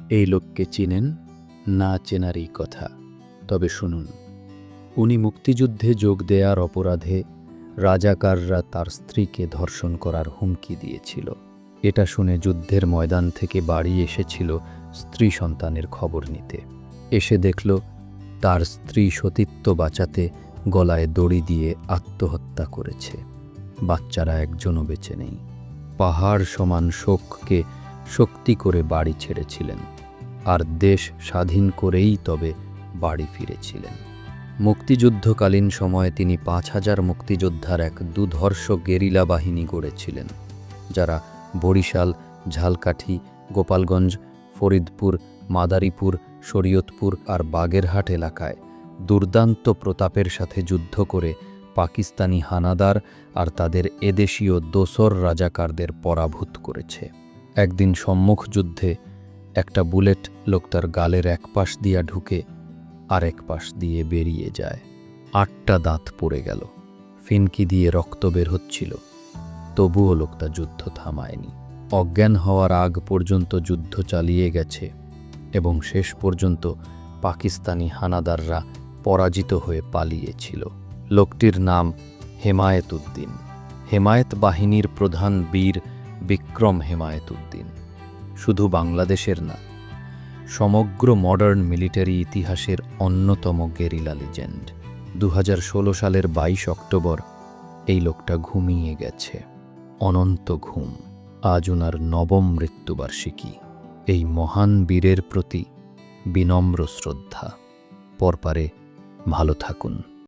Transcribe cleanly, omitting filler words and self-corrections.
এই লোককে চিনেন? না চেনারই কথা, তবে শুনুন। উনি মুক্তিযুদ্ধে যোগ দেয়ার অপরাধে রাজাকাররা তার স্ত্রীকে ধর্ষণ করার হুমকি দিয়েছিল। এটা শুনে যুদ্ধের ময়দান থেকে বাড়ি এসেছিল স্ত্রী সন্তানের খবর নিতে। এসে দেখল তার স্ত্রী সতীত্ব বাঁচাতে গলায় দড়ি দিয়ে আত্মহত্যা করেছে। বাচ্চারা একজনও বেঁচে নেই। পাহাড় সমান শোককে শক্তি করে বাড়ি ছেড়েছিলেন, আর দেশ স্বাধীন করেই তবে বাড়ি ফিরেছিলেন। মুক্তিযুদ্ধকালীন সময়ে তিনি ৫,০০০ মুক্তিযোদ্ধার এক দুধর্ষ গেরিলা বাহিনী গড়েছিলেন, যারা বরিশাল, ঝালকাঠি, গোপালগঞ্জ, ফরিদপুর, মাদারীপুর, শরীয়তপুর আর বাগেরহাট এলাকায় দুর্দান্ত প্রতাপের সাথে যুদ্ধ করে পাকিস্তানি হানাদার আর তাদের এদেশীয় দোসর রাজাকারদের পরাভূত করেছে। একদিন সম্মুখ যুদ্ধে একটা বুলেট লোকটার গালের এক পাশ দিয়া ঢুকে আরেক পাশ দিয়ে বেরিয়ে যায়। ৮টা দাঁত পড়ে গেল, ফিনকি দিয়ে রক্ত বের হচ্ছিল। তবুও লোকটা যুদ্ধ থামায়নি। অজ্ঞান হওয়ার আগ পর্যন্ত যুদ্ধ চালিয়ে গেছে এবং শেষ পর্যন্ত পাকিস্তানি হানাদাররা পরাজিত হয়ে পালিয়েছিল। লোকটির নাম হেমায়েত উদ্দিন। হেমায়েত বাহিনীর প্রধান বীর বিক্রম হেমায়েত উদ্দিন শুধু বাংলাদেশের না, সমগ্র মডার্ন মিলিটারি ইতিহাসের অন্যতম গেরিলা লিজেন্ড। ২০১৬ সালের ২২ অক্টোবর এই লোকটা ঘুমিয়ে গেছে, অনন্ত ঘুম। আজ ওনার নবম মৃত্যুবার্ষিকী। এই মহান বীরের প্রতি বিনম্র শ্রদ্ধা। পরপারে ভালো থাকুন।